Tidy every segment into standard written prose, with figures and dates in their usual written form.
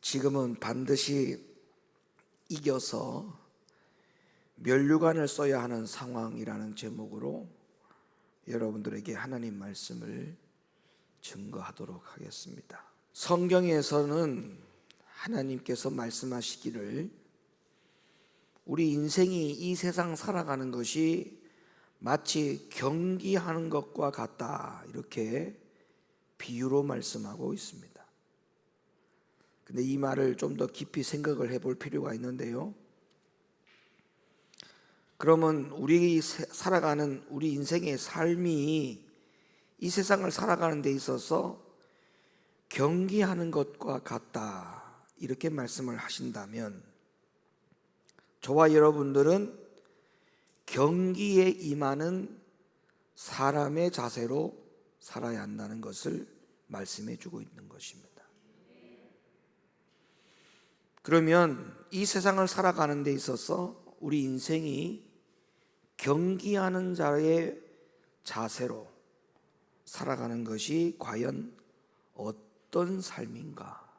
지금은 반드시 이겨서 면류관을 써야 하는 상황이라는 제목으로 여러분들에게 하나님 말씀을 증거하도록 하겠습니다. 성경에서는 하나님께서 말씀하시기를 우리 인생이 이 세상 살아가는 것이 마치 경기하는 것과 같다, 이렇게 비유로 말씀하고 있습니다. 근데 이 말을 좀 더 깊이 생각을 해볼 필요가 있는데요, 그러면 우리 살아가는 우리 인생의 삶이 이 세상을 살아가는 데 있어서 경기하는 것과 같다, 이렇게 말씀을 하신다면 저와 여러분들은 경기에 임하는 사람의 자세로 살아야 한다는 것을 말씀해 주고 있는 것입니다. 그러면 이 세상을 살아가는 데 있어서 우리 인생이 경기하는 자의 자세로 살아가는 것이 과연 어떤 삶인가?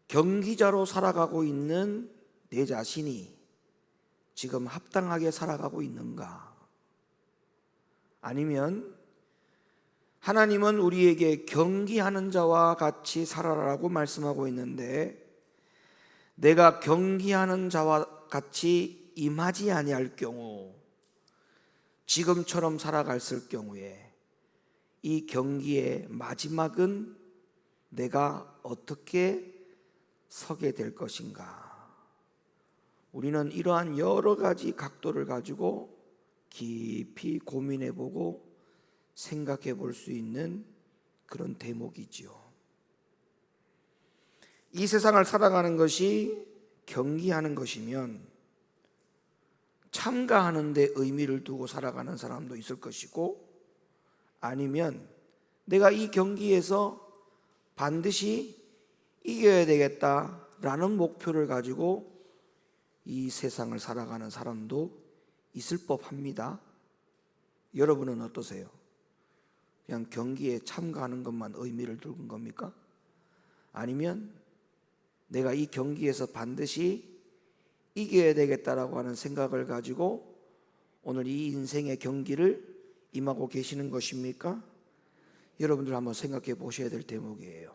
경기자로 살아가고 있는 내 자신이 지금 합당하게 살아가고 있는가? 아니면 하나님은 우리에게 경기하는 자와 같이 살아라라고 말씀하고 있는데 내가 경기하는 자와 같이 임하지 아니할 경우, 지금처럼 살아갔을 경우에 이 경기의 마지막은 내가 어떻게 서게 될 것인가? 우리는 이러한 여러 가지 각도를 가지고 깊이 고민해 보고 생각해 볼 수 있는 그런 대목이지요. 이 세상을 살아가는 것이 경기하는 것이면 참가하는 데 의미를 두고 살아가는 사람도 있을 것이고, 아니면 내가 이 경기에서 반드시 이겨야 되겠다라는 목표를 가지고 이 세상을 살아가는 사람도 있을 법합니다. 여러분은 어떠세요? 그냥 경기에 참가하는 것만 의미를 두는 겁니까? 아니면 내가 이 경기에서 반드시 이겨야 되겠다라고 하는 생각을 가지고 오늘 이 인생의 경기를 임하고 계시는 것입니까? 여러분들 한번 생각해 보셔야 될 대목이에요.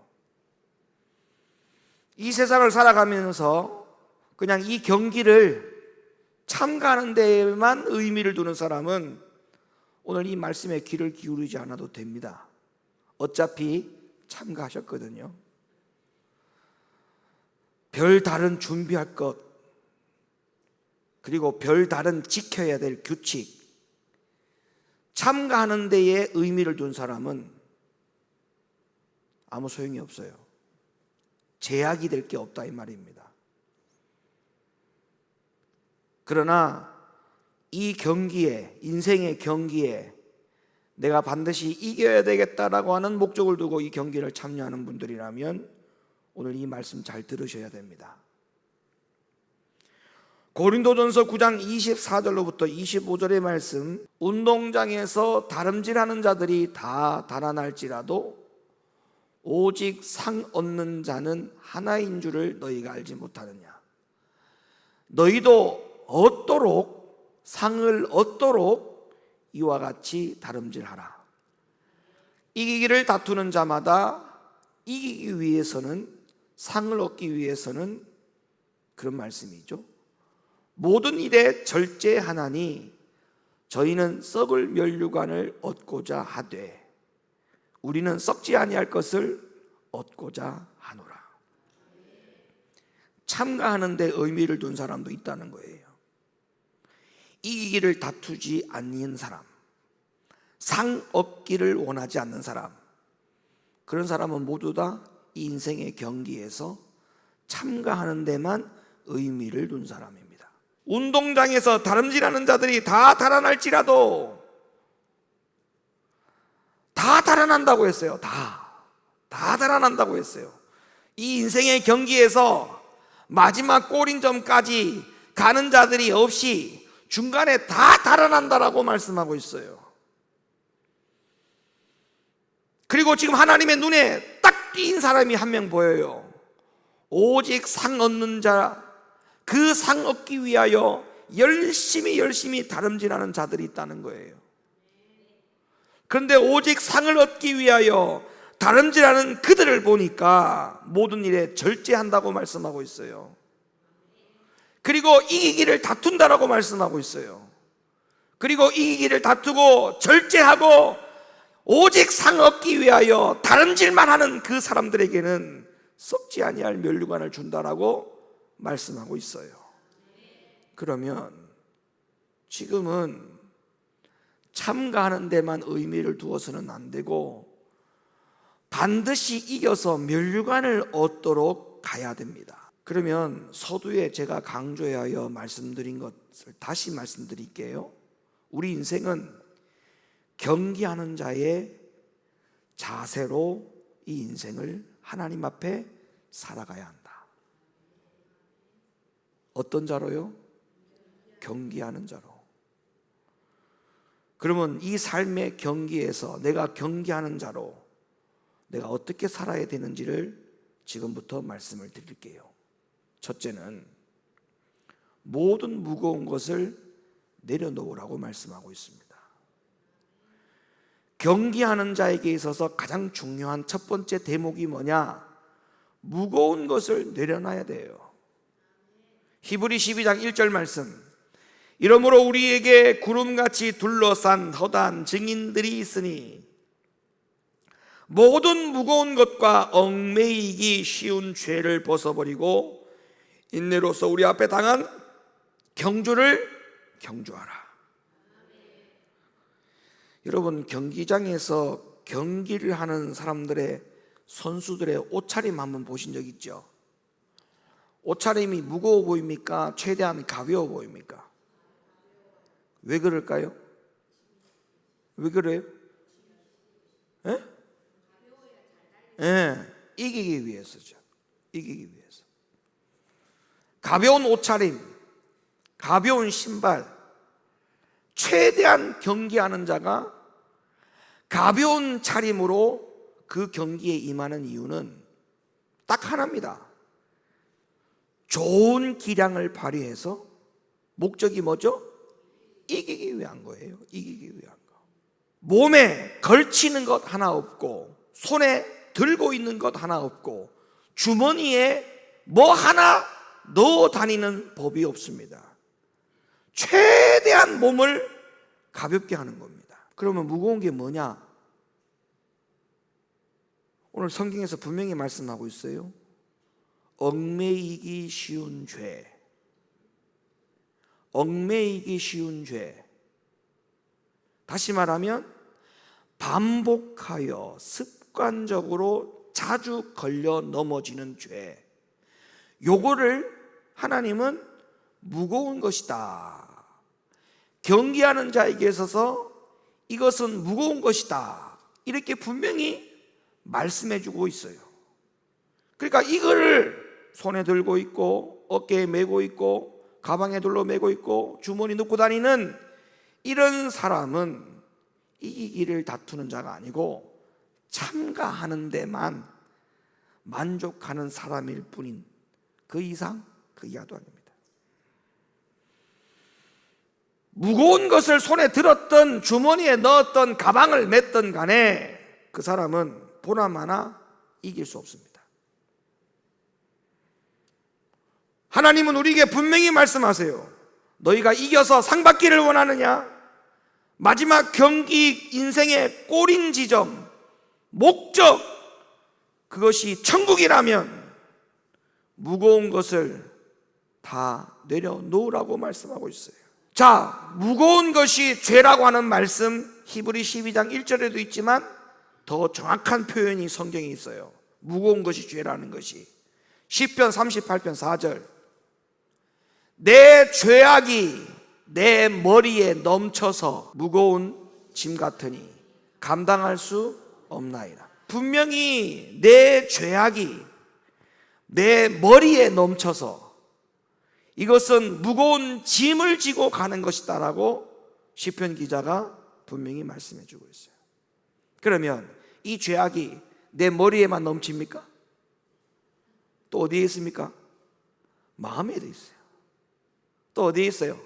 이 세상을 살아가면서 그냥 이 경기를 참가하는 데에만 의미를 두는 사람은 오늘 이 말씀에 귀를 기울이지 않아도 됩니다. 어차피 참가하셨거든요. 별다른 준비할 것, 그리고 별다른 지켜야 될 규칙, 참가하는 데에 의미를 둔 사람은 아무 소용이 없어요. 제약이 될 게 없다, 이 말입니다. 그러나 이 경기에, 인생의 경기에 내가 반드시 이겨야 되겠다라고 하는 목적을 두고 이 경기를 참여하는 분들이라면 오늘 이 말씀 잘 들으셔야 됩니다. 고린도전서 9장 24절로부터 25절의 말씀, 운동장에서 다름질하는 자들이 다 달아날지라도 오직 상 얻는 자는 하나인 줄을 너희가 알지 못하느냐? 너희도 상을 얻도록 이와 같이 다름질하라. 이기기를 다투는 자마다 이기기 위해서는, 상을 얻기 위해서는, 그런 말씀이죠, 모든 일에 절제하나니 저희는 썩을 면류관을 얻고자 하되 우리는 썩지 아니할 것을 얻고자 하노라. 참가하는 데 의미를 둔 사람도 있다는 거예요. 이기기를 다투지 않는 사람, 상 얻기를 원하지 않는 사람, 그런 사람은 모두 다 이 인생의 경기에서 참가하는 데만 의미를 둔 사람입니다. 운동장에서 다름질하는 자들이 다 달아날지라도, 다 달아난다고 했어요. 다 달아난다고 했어요. 이 인생의 경기에서 마지막 골인점까지 가는 자들이 없이 중간에 다 달아난다라고 말씀하고 있어요. 그리고 지금 하나님의 눈에 딱 띈 사람이 한 명 보여요. 오직 상 얻는 자, 그 상 얻기 위하여 열심히 다름질하는 자들이 있다는 거예요. 그런데 오직 상을 얻기 위하여 다름질하는 그들을 보니까 모든 일에 절제한다고 말씀하고 있어요. 그리고 이기기를 다툰다라고 말씀하고 있어요. 그리고 이기기를 다투고 절제하고 오직 상 얻기 위하여 다름질만 하는 그 사람들에게는 썩지 아니할 면류관을 준다라고 말씀하고 있어요. 그러면 지금은 참가하는 데만 의미를 두어서는 안 되고 반드시 이겨서 면류관을 얻도록 가야 됩니다. 그러면 서두에 제가 강조하여 말씀드린 것을 다시 말씀드릴게요. 우리 인생은 경기하는 자의 자세로 이 인생을 하나님 앞에 살아가야 한다. 어떤 자로요? 경기하는 자로. 그러면 이 삶의 경기에서 내가 경기하는 자로 내가 어떻게 살아야 되는지를 지금부터 말씀을 드릴게요. 첫째는 모든 무거운 것을 내려놓으라고 말씀하고 있습니다. 경기하는 자에게 있어서 가장 중요한 첫 번째 대목이 뭐냐? 무거운 것을 내려놔야 돼요. 히브리 12장 1절 말씀, 이러므로 우리에게 구름같이 둘러싼 허다한 증인들이 있으니 모든 무거운 것과 얽매이기 쉬운 죄를 벗어버리고 인내로서 우리 앞에 당한 경주를 경주하라. 여러분, 경기장에서 경기를 하는 사람들의 선수들의 옷차림 한번 보신 적 있죠? 옷차림이 무거워 보입니까? 최대한 가벼워 보입니까? 왜 그럴까요? 왜 그래요? 예? 예, 이기기 위해서죠. 이기기 위해서. 가벼운 옷차림, 가벼운 신발, 최대한 경기하는 자가 가벼운 차림으로 그 경기에 임하는 이유는 딱 하나입니다. 좋은 기량을 발휘해서 목적이 뭐죠? 이기기 위한 거예요. 이기기 위한 거. 몸에 걸치는 것 하나 없고 손에 들고 있는 것 하나 없고 주머니에 뭐 하나 넣어 다니는 법이 없습니다. 최대한 몸을 가볍게 하는 겁니다. 그러면 무거운 게 뭐냐? 오늘 성경에서 분명히 말씀하고 있어요. 얽매이기 쉬운 죄. 얽매이기 쉬운 죄. 다시 말하면 반복하여 습관적으로 자주 걸려 넘어지는 죄. 요거를 하나님은 무거운 것이다. 경기하는 자에게 있어서 이것은 무거운 것이다. 이렇게 분명히 말씀해 주고 있어요. 그러니까 이거를 손에 들고 있고 어깨에 메고 있고 가방에 둘러 메고 있고 주머니 넣고 다니는 이런 사람은 이기기를 다투는 자가 아니고 참가하는 데만 만족하는 사람일 뿐인, 그 이상 그 이하도 아닙니다. 무거운 것을 손에 들었던 주머니에 넣었던 가방을 맸던 간에 그 사람은 보나마나 이길 수 없습니다. 하나님은 우리에게 분명히 말씀하세요. 너희가 이겨서 상 받기를 원하느냐? 마지막 경기 인생의 꼬린 지점, 목적, 그것이 천국이라면 무거운 것을 다 내려놓으라고 말씀하고 있어요. 자, 무거운 것이 죄라고 하는 말씀 히브리 12장 1절에도 있지만 더 정확한 표현이 성경에 있어요. 무거운 것이 죄라는 것이 시편 38편 4절, 내 죄악이 내 머리에 넘쳐서 무거운 짐 같으니 감당할 수 없나이다. 분명히 내 죄악이 내 머리에 넘쳐서 이것은 무거운 짐을 지고 가는 것이다 라고 시편 기자가 분명히 말씀해 주고 있어요. 그러면 이 죄악이 내 머리에만 넘칩니까? 또 어디에 있습니까? 마음에 있어요. 또 어디에 있어요?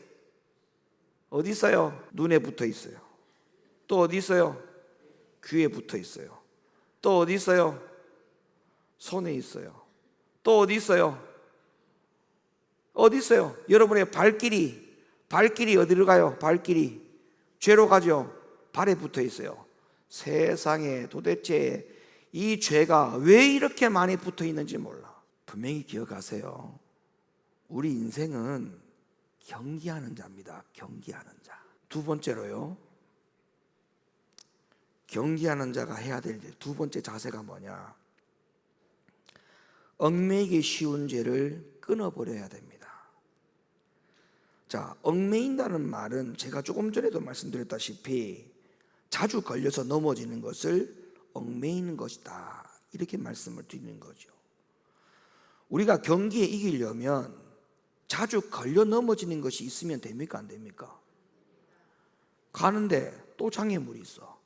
어디 있어요? 눈에 붙어 있어요. 또 어디 있어요? 귀에 붙어 있어요. 또 어디 있어요? 손에 있어요. 또 어디 있어요? 어디 있어요? 여러분의 발길이 어디로 가요? 발길이 죄로 가죠. 발에 붙어 있어요. 세상에 도대체 이 죄가 왜 이렇게 많이 붙어 있는지 몰라. 분명히 기억하세요. 우리 인생은 경기하는 자입니다. 경기하는 자. 두 번째로요, 경기하는 자가 해야 될 두 번째 자세가 뭐냐? 얽매이기 쉬운 죄를 끊어버려야 됩니다. 자, 얽매인다는 말은 제가 조금 전에도 말씀드렸다시피 자주 걸려서 넘어지는 것을 얽매이는 것이다, 이렇게 말씀을 드리는 거죠. 우리가 경기에 이기려면 자주 걸려 넘어지는 것이 있으면 됩니까? 안 됩니까? 가는데 또 장애물이 있어.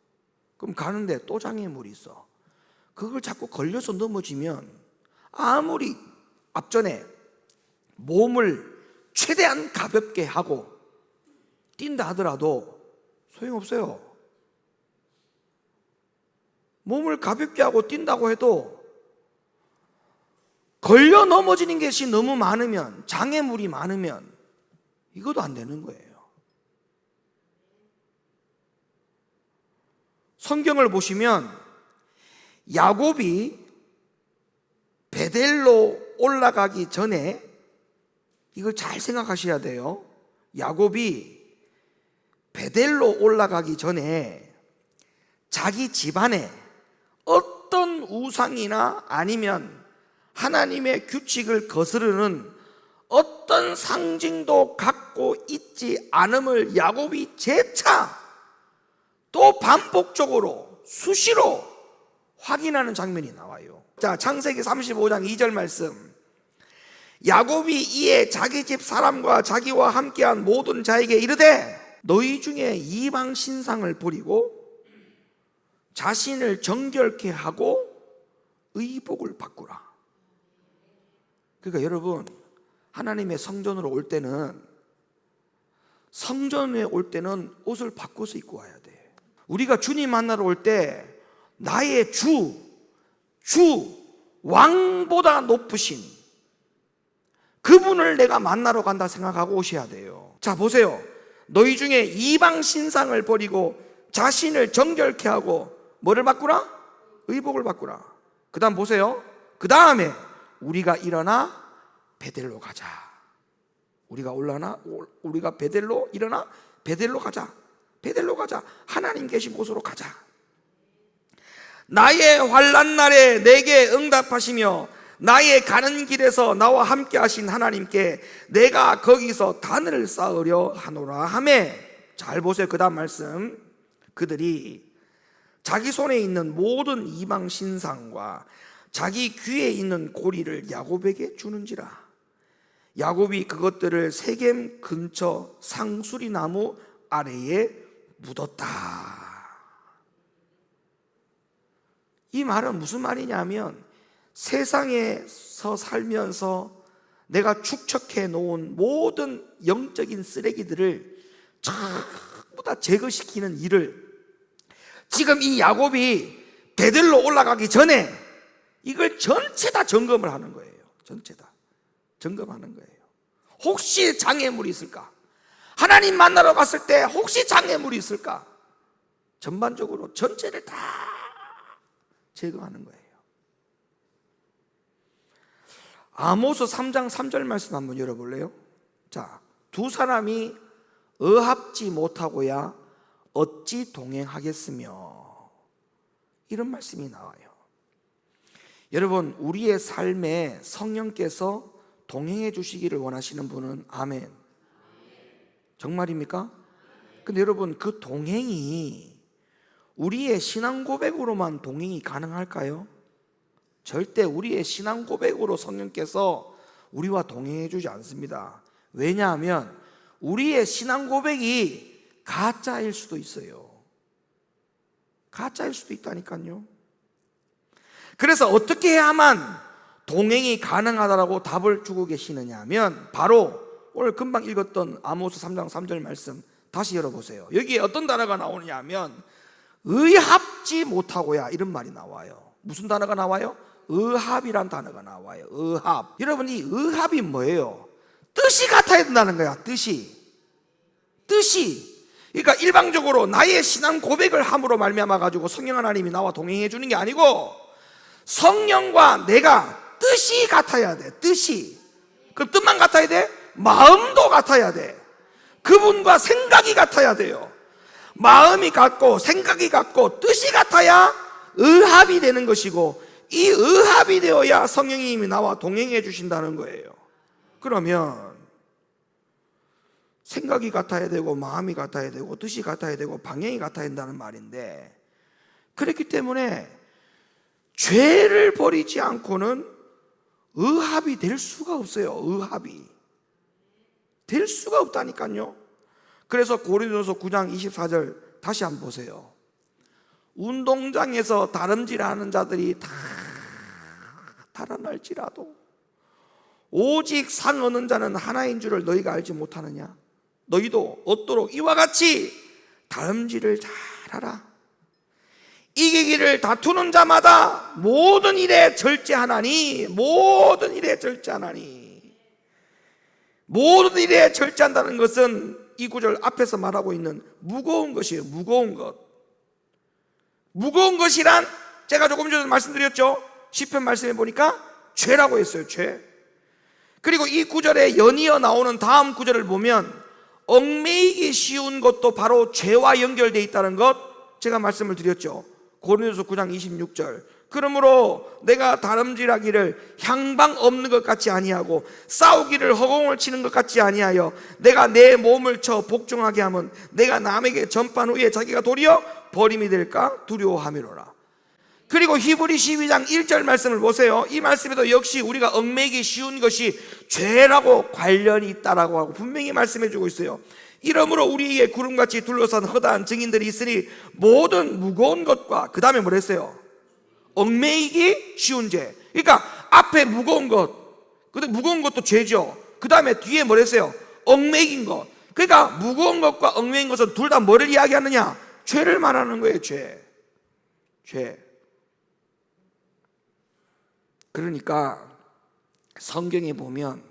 그럼 가는데 또 장애물이 있어. 그걸 자꾸 걸려서 넘어지면 아무리 앞전에 몸을 최대한 가볍게 하고 뛴다 하더라도 소용없어요. 몸을 가볍게 하고 뛴다고 해도 걸려 넘어지는 것이 너무 많으면, 장애물이 많으면 이것도 안 되는 거예요. 성경을 보시면 야곱이 베델로 올라가기 전에, 이걸 잘 생각하셔야 돼요. 야곱이 베델로 올라가기 전에 자기 집안에 어떤 우상이나 아니면 하나님의 규칙을 거스르는 어떤 상징도 갖고 있지 않음을 야곱이 재차 또 반복적으로 수시로 확인하는 장면이 나와요. 자, 창세기 35장 2절 말씀. 야곱이 이에 자기 집 사람과 자기와 함께한 모든 자에게 이르되 너희 중에 이방 신상을 버리고 자신을 정결케 하고 의복을 바꾸라. 그러니까 여러분, 하나님의 성전으로 올 때는, 성전에 올 때는 옷을 바꿔서 입고 와야 돼. 우리가 주님 만나러 올 때 나의 주 왕보다 높으신 그분을 내가 만나러 간다 생각하고 오셔야 돼요. 자, 보세요. 너희 중에 이방 신상을 버리고 자신을 정결케 하고 뭐를 바꾸라? 의복을 바꾸라. 그 다음 보세요. 그 다음에 우리가 일어나 베델로 가자. 우리가 베델로 일어나 베델로 가자. 베델로 가자. 하나님 계신 곳으로 가자. 나의 환난 날에 내게 응답하시며 나의 가는 길에서 나와 함께 하신 하나님께 내가 거기서 단을 쌓으려 하노라 하매. 잘 보세요. 그 다음 말씀. 그들이 자기 손에 있는 모든 이방 신상과 자기 귀에 있는 고리를 야곱에게 주는지라. 야곱이 그것들을 세겜 근처 상수리 나무 아래에 묻었다. 이 말은 무슨 말이냐면, 세상에서 살면서 내가 축적해 놓은 모든 영적인 쓰레기들을 전부 다 제거시키는 일을 지금 이 야곱이 베델로 올라가기 전에 이걸 전체 다 점검을 하는 거예요. 전체 다 점검하는 거예요. 혹시 장애물이 있을까? 하나님 만나러 갔을 때 혹시 장애물이 있을까? 전반적으로 전체를 다 제거하는 거예요. 아모스 3장 3절 말씀 한번 열어볼래요? 자, 두 사람이 어합지 못하고야 어찌 동행하겠으며, 이런 말씀이 나와요. 여러분, 우리의 삶에 성령께서 동행해 주시기를 원하시는 분은 아멘. 정말입니까? 근데 여러분, 그 동행이 우리의 신앙 고백으로만 동행이 가능할까요? 절대 우리의 신앙 고백으로 성령께서 우리와 동행해 주지 않습니다. 왜냐하면 우리의 신앙 고백이 가짜일 수도 있어요. 가짜일 수도 있다니까요. 그래서 어떻게 해야만 동행이 가능하다라고 답을 주고 계시느냐 하면 바로 오늘 금방 읽었던 아모스 3장 3절 말씀 다시 열어보세요. 여기에 어떤 단어가 나오느냐 하면 의합지 못하고야 이런 말이 나와요. 무슨 단어가 나와요? 의합이란 단어가 나와요. 의합. 여러분, 이 의합이 뭐예요? 뜻이 같아야 된다는 거야. 뜻이. 그러니까 일방적으로 나의 신앙 고백을 함으로 말미암아 가지고 성령 하나님이 나와 동행해 주는 게 아니고 성령과 내가 뜻이 같아야 돼. 뜻이. 그럼 뜻만 같아야 돼? 마음도 같아야 돼. 그분과 생각이 같아야 돼요. 마음이 같고 생각이 같고 뜻이 같아야 의합이 되는 것이고, 이 의합이 되어야 성령님이 나와 동행해 주신다는 거예요. 그러면 생각이 같아야 되고 마음이 같아야 되고 뜻이 같아야 되고 방향이 같아야 된다는 말인데, 그렇기 때문에 죄를 버리지 않고는 의합이 될 수가 없어요. 의합이 될 수가 없다니까요. 그래서 고린도서 9장 24절 다시 한번 보세요. 운동장에서 다름질하는 자들이 다 달아날지라도 오직 상 얻는 자는 하나인 줄을 너희가 알지 못하느냐? 너희도 얻도록 이와 같이 다름질을 잘하라. 이기기를 다투는 자마다 모든 일에 절제하나니. 모든 일에 절제하나니. 모든 일에 절제한다는 것은 이 구절 앞에서 말하고 있는 무거운 것이에요. 무거운 것. 무거운 것이란 제가 조금 전에 말씀드렸죠. 시편 말씀해 보니까 죄라고 했어요. 죄. 그리고 이 구절에 연이어 나오는 다음 구절을 보면 얽매이기 쉬운 것도 바로 죄와 연결되어 있다는 것 제가 말씀을 드렸죠. 고린도서 9장 26절. 그러므로 내가 다름질하기를 향방 없는 것 같이 아니하고 싸우기를 허공을 치는 것 같이 아니하여 내가 내 몸을 쳐 복종하게 하면 내가 남에게 전판 후에 자기가 도리어 버림이 될까 두려워함이로라. 그리고 히브리 12장 1절 말씀을 보세요. 이 말씀에도 역시 우리가 얽매이기 쉬운 것이 죄라고 관련이 있다라고 하고 분명히 말씀해 주고 있어요. 이러므로 우리에게 구름같이 둘러싼 허다한 증인들이 있으니 모든 무거운 것과, 그 다음에 뭐랬어요? 얽매이기 쉬운 죄. 그러니까 앞에 무거운 것, 근데 무거운 것도 죄죠. 그 다음에 뒤에 뭐랬어요? 얽매인 것. 그러니까 무거운 것과 얽매인 것은 둘 다 뭐를 이야기하느냐? 죄를 말하는 거예요. 죄. 그러니까 성경에 보면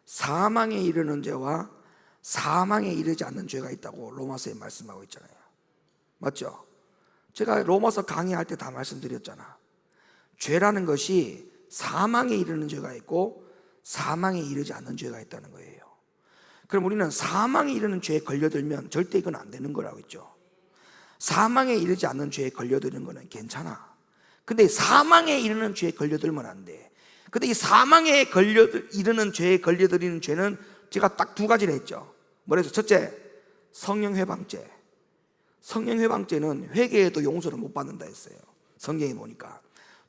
사망에 이르는 죄와 사망에 이르지 않는 죄가 있다고 로마서에 말씀하고 있잖아요. 맞죠? 제가 로마서 강의할 때 다 말씀드렸잖아. 죄라는 것이 사망에 이르는 죄가 있고 사망에 이르지 않는 죄가 있다는 거예요. 그럼 우리는 사망에 이르는 죄에 걸려들면 절대 이건 안 되는 거라고 했죠. 사망에 이르지 않는 죄에 걸려드는 거는 괜찮아. 근데 사망에 이르는 죄에 걸려들면 안 돼. 근데 이 사망에 이르는 죄에 걸려들이는 죄는 제가 딱 두 가지를 했죠. 뭐래서 첫째, 성령회방죄. 성령회방죄는 회개해도 용서를 못 받는다 했어요. 성경에 보니까.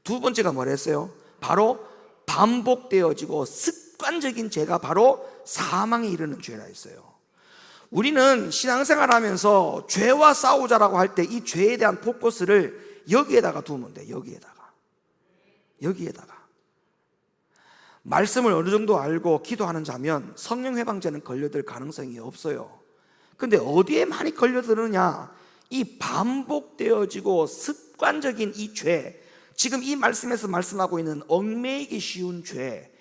두 번째가 뭐라 했어요? 바로 반복되어지고 습관적인 죄가 바로 사망에 이르는 죄라 했어요. 우리는 신앙생활 하면서 죄와 싸우자라고 할 때 이 죄에 대한 포커스를 여기에다가 두면 돼. 여기에다가 말씀을 어느 정도 알고 기도하는 자면 성령회방죄는 걸려들 가능성이 없어요. 근데 어디에 많이 걸려드느냐? 이 반복되어지고 습관적인 이 죄, 지금 이 말씀에서 말씀하고 있는 얽매이기 쉬운 죄,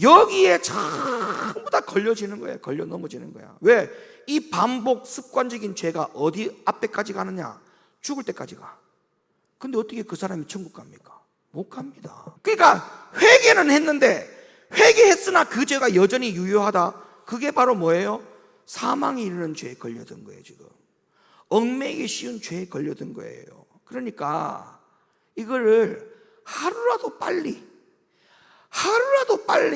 여기에 전부 다 걸려지는 거예요. 걸려 넘어지는 거야. 왜? 이 반복 습관적인 죄가 어디 앞에까지 가느냐? 죽을 때까지 가. 근데 어떻게 그 사람이 천국 갑니까? 못 갑니다. 그러니까 회개는 했는데, 회개했으나 그 죄가 여전히 유효하다. 그게 바로 뭐예요? 사망에 이르는 죄에 걸려든 거예요. 지금 얽매이기 쉬운 죄에 걸려든 거예요. 그러니까 이거를 하루라도 빨리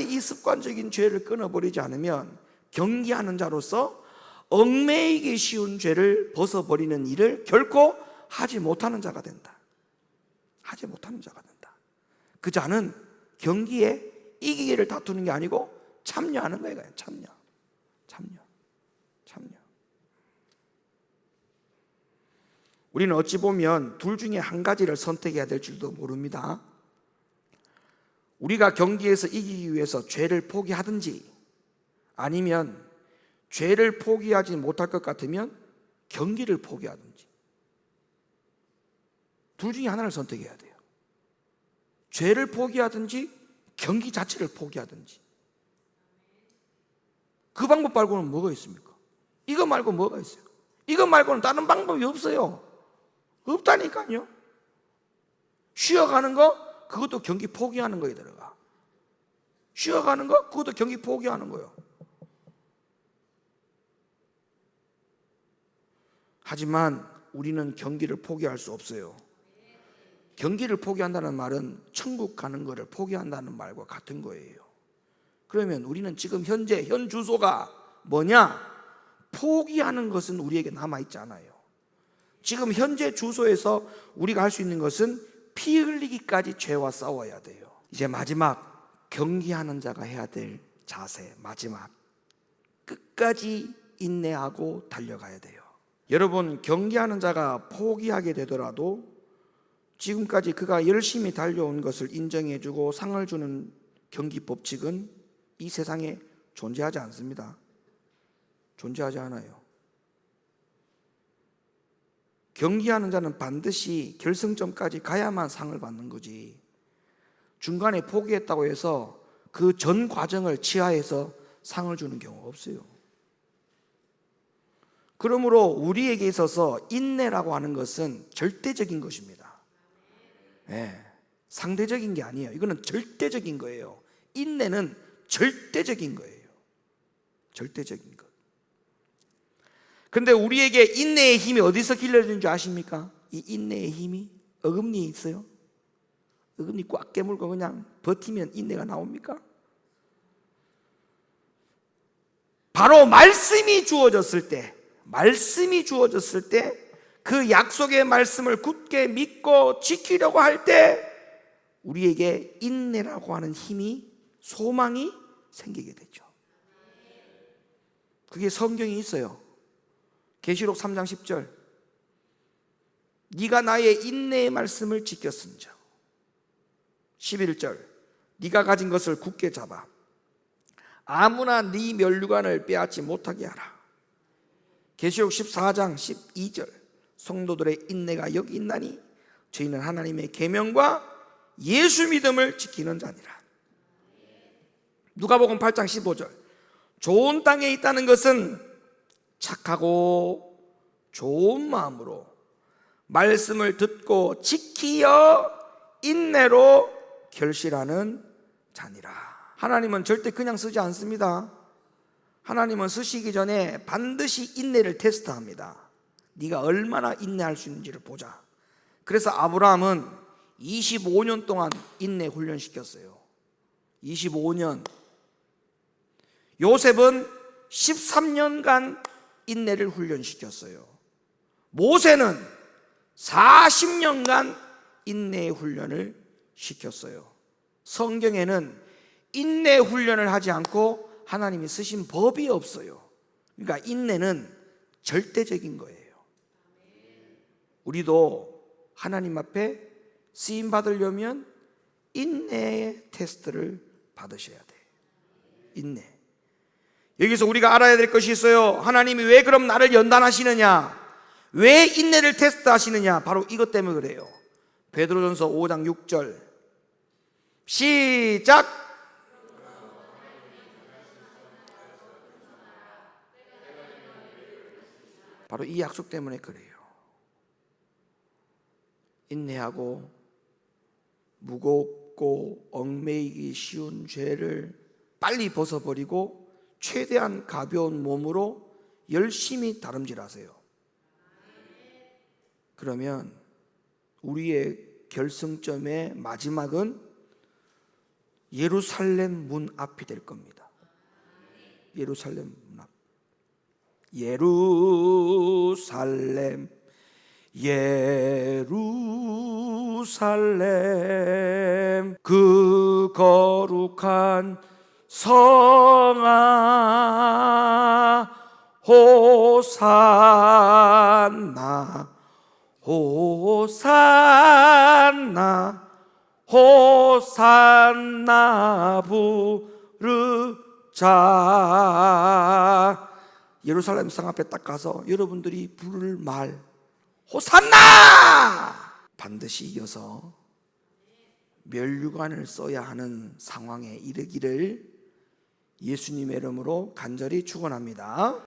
이 습관적인 죄를 끊어버리지 않으면 경계하는 자로서 얽매이기 쉬운 죄를 벗어버리는 일을 결코 하지 못하는 자가 된다. 하지 못하는 자가 된다. 그 자는 경기에 이기기를 다투는 게 아니고 참여하는 거예요. 참여. 우리는 어찌 보면 둘 중에 한 가지를 선택해야 될 줄도 모릅니다. 우리가 경기에서 이기기 위해서 죄를 포기하든지 아니면 죄를 포기하지 못할 것 같으면 경기를 포기하든지 둘 중에 하나를 선택해야 돼요. 죄를 포기하든지 경기 자체를 포기하든지. 그 방법 말고는 뭐가 있습니까? 이거 말고 뭐가 있어요? 이거 말고는 다른 방법이 없어요. 없다니까요. 쉬어가는 거, 그것도 경기 포기하는 거에 들어가. 쉬어가는 거, 그것도 경기 포기하는 거예요. 하지만 우리는 경기를 포기할 수 없어요. 경기를 포기한다는 말은 천국 가는 것을 포기한다는 말과 같은 거예요. 그러면 우리는 지금 현재 현 주소가 뭐냐? 포기하는 것은 우리에게 남아있지 않아요. 지금 현재 주소에서 우리가 할 수 있는 것은 피 흘리기까지 죄와 싸워야 돼요. 이제 마지막 경기하는 자가 해야 될 자세, 마지막 끝까지 인내하고 달려가야 돼요. 여러분, 경기하는 자가 포기하게 되더라도 지금까지 그가 열심히 달려온 것을 인정해주고 상을 주는 경기 법칙은 이 세상에 존재하지 않습니다. 존재하지 않아요. 경기하는 자는 반드시 결승점까지 가야만 상을 받는 거지, 중간에 포기했다고 해서 그 전 과정을 치하해서 상을 주는 경우가 없어요. 그러므로 우리에게 있어서 인내라고 하는 것은 절대적인 것입니다. 네, 상대적인 게 아니에요. 이거는 절대적인 거예요. 인내는 절대적인 거예요. 절대적인 것. 근데 우리에게 인내의 힘이 어디서 길러지는 줄 아십니까? 이 인내의 힘이 어금니에 있어요. 어금니 꽉 깨물고 그냥 버티면 인내가 나옵니까? 바로 말씀이 주어졌을 때, 그 약속의 말씀을 굳게 믿고 지키려고 할 때 우리에게 인내라고 하는 힘이, 소망이 생기게 되죠. 그게 성경에 있어요. 계시록 3장 10절, 네가 나의 인내의 말씀을 지켰은즉. 11절, 네가 가진 것을 굳게 잡아 아무나 네 면류관을 빼앗지 못하게 하라. 계시록 14장 12절, 성도들의 인내가 여기 있나니 저희는 하나님의 계명과 예수 믿음을 지키는 자니라. 누가복음 8장 15절, 좋은 땅에 있다는 것은 착하고 좋은 마음으로 말씀을 듣고 지키어 인내로 결실하는 자니라. 하나님은 절대 그냥 쓰지 않습니다. 하나님은 쓰시기 전에 반드시 인내를 테스트합니다. 네가 얼마나 인내할 수 있는지를 보자. 그래서 아브라함은 25년 동안 인내 훈련시켰어요. 25년. 요셉은 13년간 인내를 훈련시켰어요. 모세는 40년간 인내의 훈련을 시켰어요. 성경에는 인내 훈련을 하지 않고 하나님이 쓰신 법이 없어요. 그러니까 인내는 절대적인 거예요. 우리도 하나님 앞에 쓰임 받으려면 인내의 테스트를 받으셔야 돼요. 인내. 여기서 우리가 알아야 될 것이 있어요. 하나님이 왜 그럼 나를 연단하시느냐? 왜 인내를 테스트하시느냐? 바로 이것 때문에 그래요. 베드로전서 5장 6절 시작. 바로 이 약속 때문에 그래요. 인내하고 무겁고 얽매이기 쉬운 죄를 빨리 벗어버리고 최대한 가벼운 몸으로 열심히 다름질하세요. 그러면 우리의 결승점의 마지막은 예루살렘 문 앞이 될 겁니다. 예루살렘 문 앞. 예루살렘, 예루살렘, 그 거룩한 성아, 호산나, 호산나, 호산나 부르자. 예루살렘 성 앞에 딱 가서 여러분들이 부를 말 호산나 반드시 이겨서 멸류관을 써야 하는 상황에 이르기를 예수님의 이름으로 간절히 축원합니다.